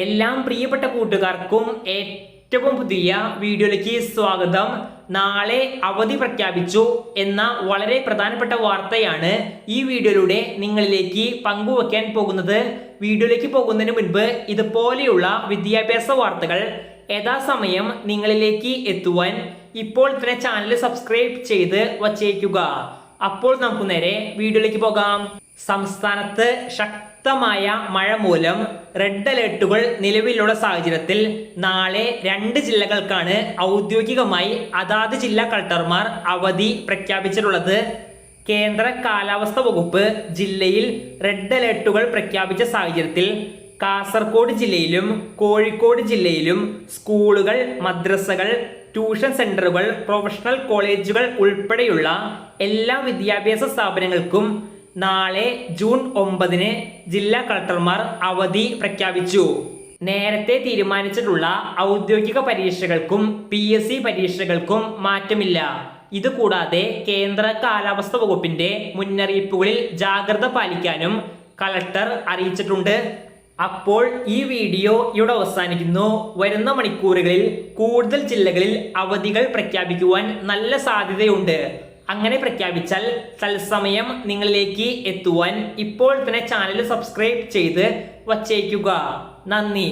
എല്ലാം പ്രിയപ്പെട്ട കൂട്ടുകാർക്കും ഏറ്റവും പുതിയ വീഡിയോയിലേക്ക് സ്വാഗതം. നാളെ അവധി പ്രഖ്യാപിച്ചു എന്ന വളരെ പ്രധാനപ്പെട്ട വാർത്തയാണ് ഈ വീഡിയോയിലൂടെ നിങ്ങളിലേക്ക് പങ്കുവെക്കാൻ പോകുന്നത്. വീഡിയോയിലേക്ക് പോകുന്നതിന് മുൻപ് ഇതുപോലെയുള്ള വിദ്യാഭ്യാസ വാർത്തകൾ യഥാസമയം നിങ്ങളിലേക്ക് എത്തുവാൻ ഇപ്പോൾ തന്നെ ചാനൽ സബ്സ്ക്രൈബ് ചെയ്ത് വച്ചേക്കുക. അപ്പോൾ നമുക്ക് നേരെ വീഡിയോയിലേക്ക് പോകാം. സംസ്ഥാനത്ത് ശക്തമായ മഴ മൂലം റെഡ് അലേർട്ടുകൾ നിലവിലുള്ള സാഹചര്യത്തിൽ നാളെ 2 ജില്ലകൾക്കാണ് ഔദ്യോഗികമായി അതാത് ജില്ലാ കളക്ടർമാർ അവധി പ്രഖ്യാപിച്ചിട്ടുള്ളത്. കേന്ദ്ര കാലാവസ്ഥ വകുപ്പ് ജില്ലയിൽ റെഡ് അലേർട്ടുകൾ പ്രഖ്യാപിച്ച സാഹചര്യത്തിൽ കാസർഗോഡ് ജില്ലയിലും കോഴിക്കോട് ജില്ലയിലും സ്കൂളുകൾ, മദ്രസകൾ, ട്യൂഷൻ സെന്ററുകൾ, പ്രൊഫഷണൽ കോളേജുകൾ ഉൾപ്പെടെയുള്ള എല്ലാ വിദ്യാഭ്യാസ സ്ഥാപനങ്ങൾക്കും നാളെ ജൂൺ 9 ജില്ലാ കളക്ടർമാർ അവധി പ്രഖ്യാപിച്ചു. നേരത്തെ തീരുമാനിച്ചിട്ടുള്ള ഔദ്യോഗിക പരീക്ഷകൾക്കും PSC പരീക്ഷകൾക്കും മാറ്റമില്ല. ഇതുകൂടാതെ കേന്ദ്ര കാലാവസ്ഥ വകുപ്പിന്റെ മുന്നറിയിപ്പുകളിൽ ജാഗ്രത പാലിക്കാനും കളക്ടർ അറിയിച്ചിട്ടുണ്ട്. അപ്പോൾ ഈ വീഡിയോ ഇവിടെ അവസാനിക്കുന്നു. വരുന്ന മണിക്കൂറുകളിൽ കൂടുതൽ ജില്ലകളിൽ അവധികൾ പ്രഖ്യാപിക്കുവാൻ നല്ല സാധ്യതയുണ്ട്. അങ്ങനെ പ്രഖ്യാപിച്ചാൽ തത്സമയം നിങ്ങളിലേക്ക് എത്തുവാൻ ഇപ്പോൾ തന്നെ ചാനൽ സബ്സ്ക്രൈബ് ചെയ്ത് വച്ചേക്കുക. നന്ദി.